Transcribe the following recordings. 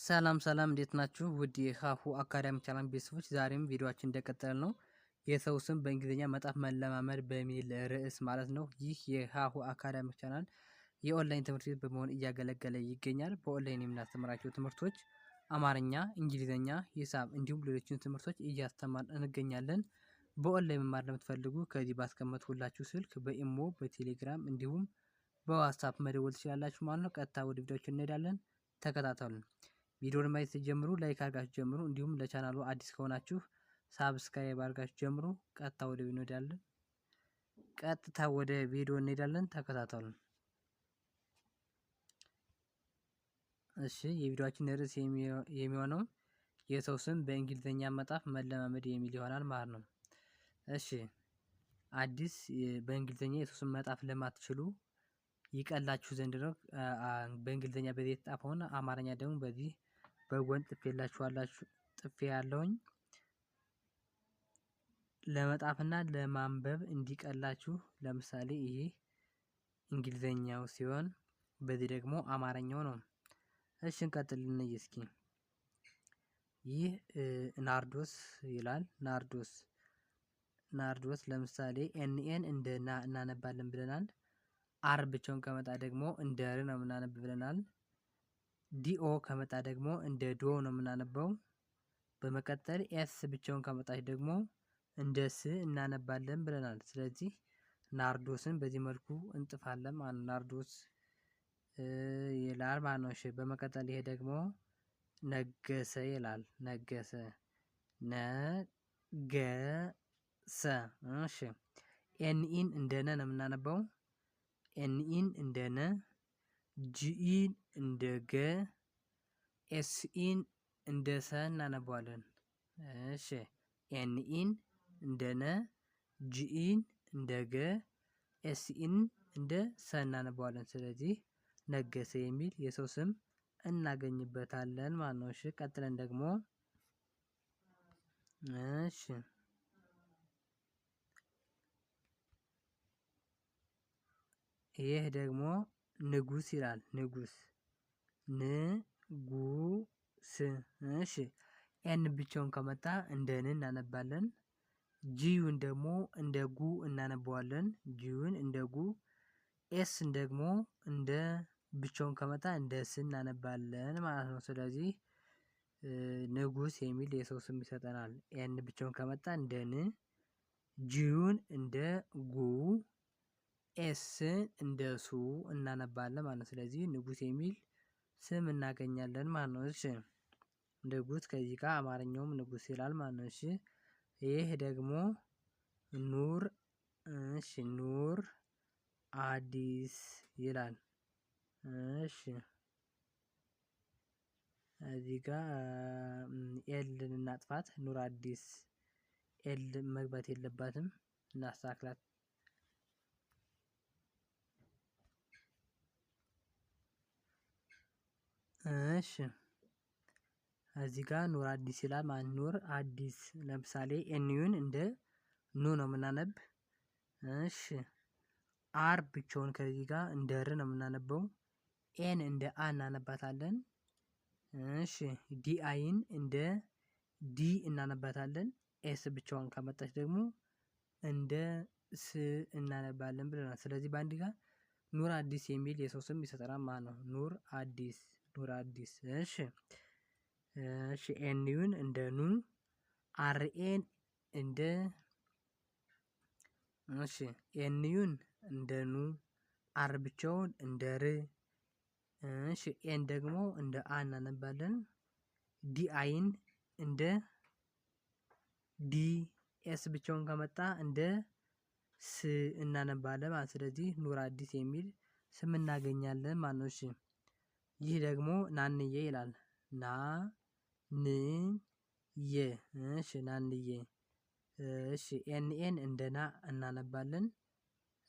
ሰላም እንዴት ናችሁ? ውድ የሀሁ አካዳሚ ቻናል ቤተሰቦች ዛሬም ቪዲዮአችን እንደቀጠለ ነው። የሰው ስም በእንግሊዝኛ መጻፍ መለማመድ በሚል ርዕስ ማለት ነው። ይህ የሀሁ አካዳሚ ቻናል የኦንላይን ትምህርት ቤት በመሆን እያገለገለ ይገኛል። በኦንላይን የምናስተምራቸው ትምህርቶች አማርኛ፣ እንግሊዝኛ፣ ሂሳብ እንዲሁም ሌሎችን ትምህርቶች እያስተማርን እንገኛለን። በኦንላይን መማር ለምትፈልጉ ከዚህ ባስቀመጥኩላችሁ ስልክ በኢሞ፣ በቴሌግራም እንዲሁም በዋትስአፕ መደወል ትችላላችሁ ማለት ነው። ቀጥታ ወደ ቪዲዮአችን እንሄዳለን። ተከታተሉን። ቪዲዮውን ማየት ጀምሩ፣ ላይክ አድርጋችሁ ጀምሩ። እንዲሁም ለቻናሉ አዲስ ከሆናችሁ ሳብስክራይብ አድርጋችሁ ጀምሩ። ቀጥታ ወደ ቪዲዮ እንሄዳለን። ተከታተሉን። እሺ የቪዲዮአችን ርዕስ የሚሆነው የሰው ስም በእንግሊዝኛ መጻፍ መለማመድ የሚል ይሆናል ማለት ነው። እሺ አዲስ በእንግሊዝኛ የሰው ስም መጻፍ ለማትችሉ ይቀላችሁ ዘንድ ነው። በእንግሊዝኛ በዚህ የተጻፈውን አማርኛ ደግሞ በዚህ በጎን ጽፌ ያለውኝ ለመጻፍና ለማንበብ እንዲቀላችሁ። ለምሳሌ ይሄ እንግሊዝኛው ሲሆን በዚህ ደግሞ አማርኛው ነው። እሺ እንቀጥል እንይ እስኪ። ይህ ናርዶስ ይላል። ናርዶስ ለምሳሌ ኤንኤን እንደ ና እናነባለን ብለናል። አር ብቻውን ከመጣ ደግሞ እንደ ር ነው የምናነብ ብለናል። ዲኦ ከመጣ ደግሞ እንደ ዶ ነው የምናነበው። በመቀጠል ኤስ ብቻውን ከመጣች ደግሞ እንደ ስ እናነባለን ብለናል። ስለዚህ ናርዶስን በዚህ መልኩ እንጥፋለን ማለት ነው። ናርዶስ ይላል ማለት ነው። እሺ በመቀጠል ይሄ ደግሞ ነገሰ ይላል። ነገሰ እሺ ኤንኢን እንደ ነ ነው የምናነበው። ኤንኢን እንደ ነ፣ ጂኢን እንደ ገ፣ ኤስኢን እንደ ሰ እናነባዋለን። እሺ ኤንኢን እንደ ነ፣ ጂኢን እንደ ገ፣ ኤስኢን እንደ ሰ እናነባዋለን። ስለዚህ ነገሰ የሚል የሰው ስም እናገኝበታለን ማለት ነው። እሺ ቀጥለን ደግሞ ይህ ደግሞ ንጉስ ይላል። ንጉስ እሺ ኤን ብቻውን ከመጣ እንደ ን እናነባለን። ጂዩን ደግሞ እንደ ጉ እናነባዋለን። ጂዩን እንደ ጉ። ኤስን ደግሞ እንደ ብቻውን ከመጣ እንደ ስ እናነባለን ማለት ነው። ስለዚህ ንጉስ የሚል የሰው ስም ይሰጠናል። ኤን ብቻውን ከመጣ እንደ ን፣ ጂዩን እንደ ጉ፣ ኤስን እንደ ሱ እናነባለን ማለት ነው። ስለዚህ ንጉስ የሚል ስም እናገኛለን ማለት ነው። እሺ ንጉስ ከዚህ ጋር አማርኛውም ንጉስ ይላል ማለት ነው። እሺ ይህ ደግሞ ኑር። እሺ ኑር አዲስ ይላል። እሺ እዚህ ጋር ኤልን እናጥፋት። ኑር አዲስ ኤል መግባት የለባትም። እናስተካክላት። እሺ እዚህ ጋር ኑር አዲስ ይላል ማለት ኑር አዲስ። ለምሳሌ ኤንዩን እንደ ኑ ነው የምናነብ። እሺ አር ብቻውን ከዚህ ጋር እንደ ር ነው የምናነበው። ኤን እንደ አ እናነባታለን። እሺ ዲአይን እንደ ዲ እናነባታለን። ኤስ ብቻውን ከመጣች ደግሞ እንደ ስ እናነባለን ብለናል። ስለዚህ በአንድ ጋር ኑር አዲስ የሚል የሰው ስም ይሰጠናል ማለት ነው። ኑር አዲስ። እሺ ኤንዩን እንደ ኑ፣ አርኤን እንደ ኤንዩን እንደ ኑ፣ አር ብቻውን እንደ ር። እሺ ኤን ደግሞ እንደ አ እናነባለን። ዲአይን እንደ ዲ፣ ኤስ ብቻውን ከመጣ እንደ ስ እናነባለን ማለት። ስለዚህ ኑር አዲስ የሚል ስም እናገኛለን ማለት ነው። እሺ ይህ ደግሞ ናንዬ ይላል። ናንዬ። እሺ ናንዬ። እሺ ኤንኤን እንደ ና እናነባለን።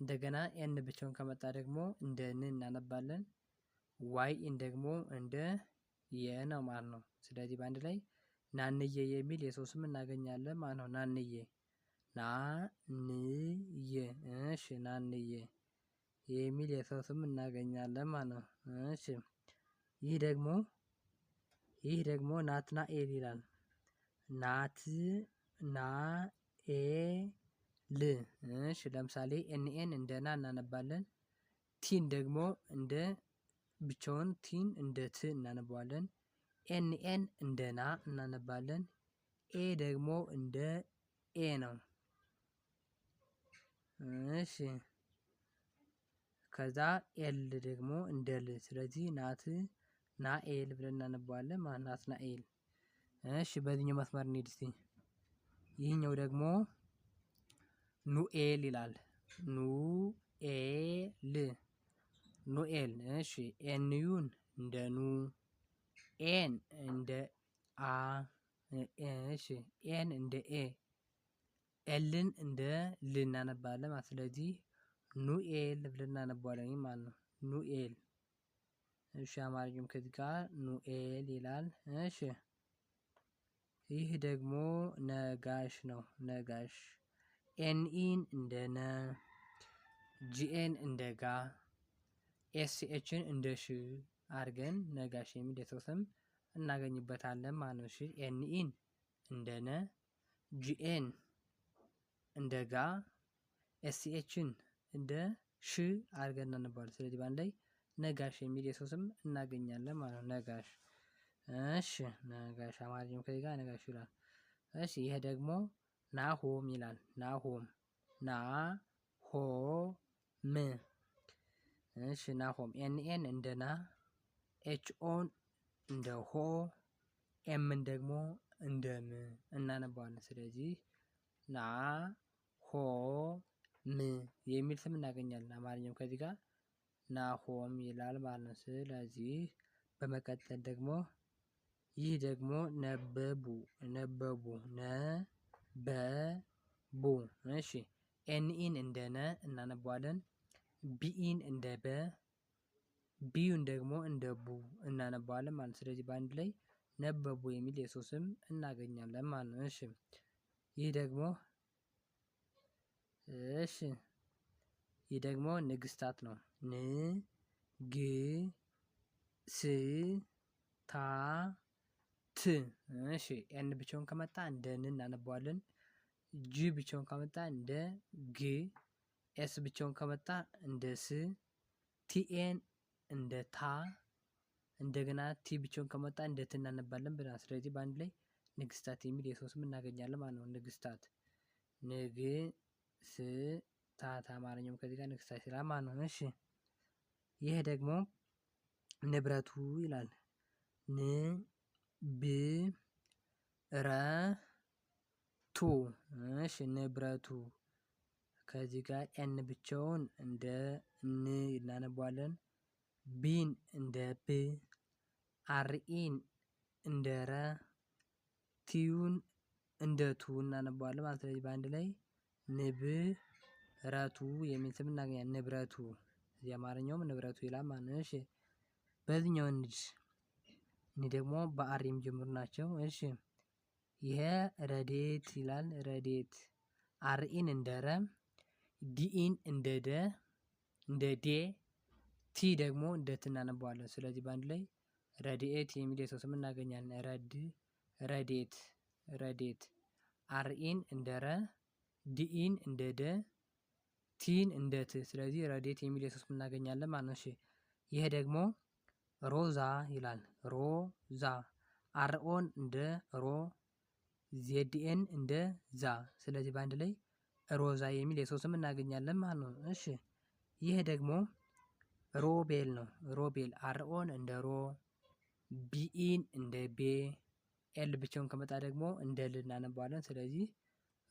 እንደገና ኤን ብቻውን ከመጣ ደግሞ እንደ ን እናነባለን። ዋይን ደግሞ እንደ የ ነው ማለት ነው። ስለዚህ በአንድ ላይ ናንዬ የሚል የሰው ስም እናገኛለን ማለት ነው። ናንዬ ናንዬ። እሺ ናንዬ የሚል የሰው ስም እናገኛለን ማለት ነው። እሺ ይህ ደግሞ ይህ ደግሞ ናትናኤል ይላል። ናትናኤል። እሺ ለምሳሌ ኤንኤን እንደ ና እናነባለን። ቲን ደግሞ እንደ ብቻውን ቲን እንደ ት እናነባዋለን። ኤንኤን እንደ ና እናነባለን። ኤ ደግሞ እንደ ኤ ነው። እሺ ከዛ ኤል ደግሞ እንደ ል። ስለዚህ ናኤል ብለን እናነባዋለን። ናትናኤል። እሺ በዚህኛው መስመር እንሂድ እስቲ። ይህኛው ደግሞ ኑኤል ይላል። ኑኤል። እሺ ኤንዩን እንደ ኑ፣ ኤን እንደ አ፣ እሺ ኤን እንደ ኤ፣ ኤልን እንደ ል እናነባለን ማለት። ስለዚህ ኑኤል ብለን እናነባዋለን ማለት ነው። ኑኤል። እሺ አማርኛውም ከዚህ ጋር ኑኤል ይላል። እሺ ይህ ደግሞ ነጋሽ ነው። ነጋሽ። ኤንኢን እንደ ነ፣ ጂኤን እንደ ጋ፣ ኤስኤችን እንደ ሽ አድርገን ነጋሽ የሚል የሰው ስም እናገኝበታለን ማለት ነው። እሺ ኤንኢን እንደ ነ፣ ጂኤን እንደ ጋ፣ ኤስኤችን እንደ ሽ አድርገን እናነባዋለን። ስለዚህ በአንድ ላይ ነጋሽ የሚል የሰው ስም እናገኛለን ማለት ነው። ነጋሽ። እሺ ነጋሽ። አማርኛው ከዚህ ጋር ነጋሽ ይላል። እሺ ይሄ ደግሞ ናሆም ይላል። ናሆም። እሺ ናሆም። ኤንኤን እንደ ና፣ ኤችኦን እንደ ሆ፣ ኤምን ደግሞ እንደ ም እናነባዋለን። ስለዚህ ናሆም የሚል ስም እናገኛለን። አማርኛው ከዚህ ጋር ናሆም ይላል ማለት ነው። ስለዚህ በመቀጠል ደግሞ ይህ ደግሞ ነበቡ። እሺ ኤንኢን እንደ ነ እናነባዋለን። ቢኢን እንደ በ፣ ቢዩን ደግሞ እንደ ቡ እናነባዋለን ማለት ነው። ስለዚህ በአንድ ላይ ነበቡ የሚል የሰው ስም እናገኛለን ማለት ነው። እሺ ይህ ደግሞ ንግስታት ነው። እሺ ኤን ብቻውን ከመጣ እንደ ን እናነባዋለን። ጂ ብቻውን ከመጣ እንደ ግ፣ ኤስ ብቻውን ከመጣ እንደ ስ፣ ቲኤን እንደ ታ፣ እንደገና ቲ ብቻውን ከመጣ እንደ ት እናነባለን ብለናል። ስለዚህ በአንድ ላይ ንግስታት የሚል የሰው ስም እናገኛለን ማለት ነው። ንግስታት። ንግስታት። አማርኛውም ከዚህ ጋር ንግስታት ይላል ማለት ነው። እሺ ይህ ደግሞ ንብረቱ ይላል። ንብረቱ። እሺ ንብረቱ። ከዚህ ጋር ኤን ብቻውን እንደ ን እናነባዋለን። ቢን እንደ ብ፣ አርኢን እንደ ረ፣ ቲዩን እንደ ቱ እናነባዋለን ማለት። ስለዚህ በአንድ ላይ ንብረቱ የሚል ስም እናገኛለን። ንብረቱ። የአማርኛውም ንብረቱ ይላል ማለት ነው። እሺ በዚህኛው እንሂድ። እኔ ደግሞ በአር የሚጀምሩ ናቸው። እሺ ይሄ ረዴት ይላል። ረዴት። አርኢን እንደ ረ፣ ዲኢን እንደ ደ፣ እንደ ዴ፣ ቲ ደግሞ እንደ ት እናነባዋለን። ስለዚህ በአንድ ላይ ረድኤት የሚል የሰው ስም እናገኛለን። ረዴት። አርኢን እንደ ረ፣ ዲኢን እንደ ደ፣ ቲን እንደ ት። ስለዚህ ረዴት የሚል የሰው ስም እናገኛለን ማለት ነው። እሺ ይሄ ደግሞ ሮዛ ይላል። ሮዛ። አርኦን እንደ ሮ፣ ዜድኤን እንደ ዛ። ስለዚህ በአንድ ላይ ሮዛ የሚል የሰው ስም እናገኛለን ማለት ነው። እሺ ይህ ደግሞ ሮቤል ነው። ሮቤል። አርኦን እንደ ሮ፣ ቢኢን እንደ ቤ፣ ኤል ብቻውን ከመጣ ደግሞ እንደ ል እናነባዋለን። ስለዚህ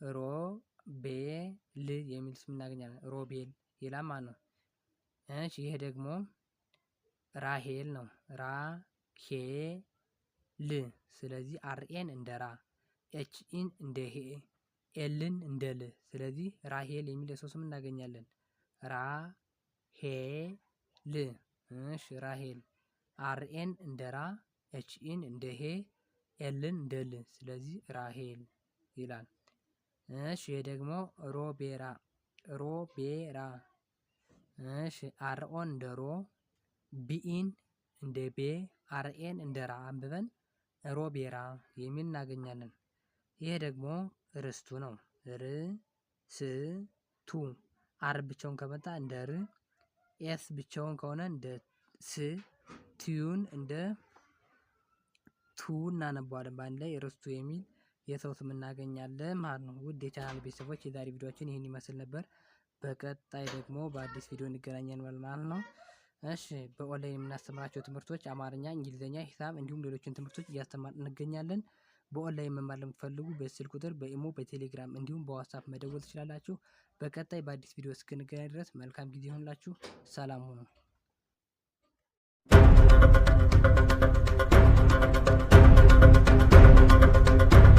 ሮቤል የሚል ስም እናገኛለን። ሮቤል ይላል ማለት ነው። እሺ ይሄ ደግሞ ራሄል ነው። ራሄል። ስለዚህ አርኤን እንደ ራ፣ ኤችኢን እንደ ሄ፣ ኤልን እንደ ል። ስለዚህ ራሄል የሚል የሰው ስም እናገኛለን። ራሄል። እሺ ራሄል። አርኤን እንደ ራ፣ ኤችኢን እንደ ሄ፣ ኤልን እንደ ል። ስለዚህ ራሄል ይላል። እሺ ይሄ ደግሞ ሮቤራ። እሺ አርኦን እንደ ሮ፣ ቢኢን እንደ ቤ፣ አርኤን እንደ ራ አንብበን ሮቤራ የሚል እናገኛለን። ይሄ ደግሞ ርስቱ ነው። ርስቱ አር ብቻውን ከመጣ እንደ ር፣ ኤስ ብቻውን ከሆነ እንደ ስ፣ ቲዩን እንደ ቱ እናነባዋለን። በአንድ ላይ ርስቱ የሚል የሰው ስም እናገኛለን ማለት ነው። ውድ የቻናል ቤተሰቦች የዛሬ ቪዲዮችን ይህን ይመስል ነበር። በቀጣይ ደግሞ በአዲስ ቪዲዮ እንገናኛለን ማለት ነው። እሺ በኦንላይን የምናስተምራቸው ትምህርቶች አማርኛ፣ እንግሊዝኛ፣ ሂሳብ እንዲሁም ሌሎችን ትምህርቶች እያስተማርን እንገኛለን። በኦንላይን መማር ለምትፈልጉ በስልክ ቁጥር በኢሞ በቴሌግራም እንዲሁም በዋትስአፕ መደወል ትችላላችሁ። በቀጣይ በአዲስ ቪዲዮ እስክንገናኝ ድረስ መልካም ጊዜ ይሁንላችሁ። ሰላም ሁኑ።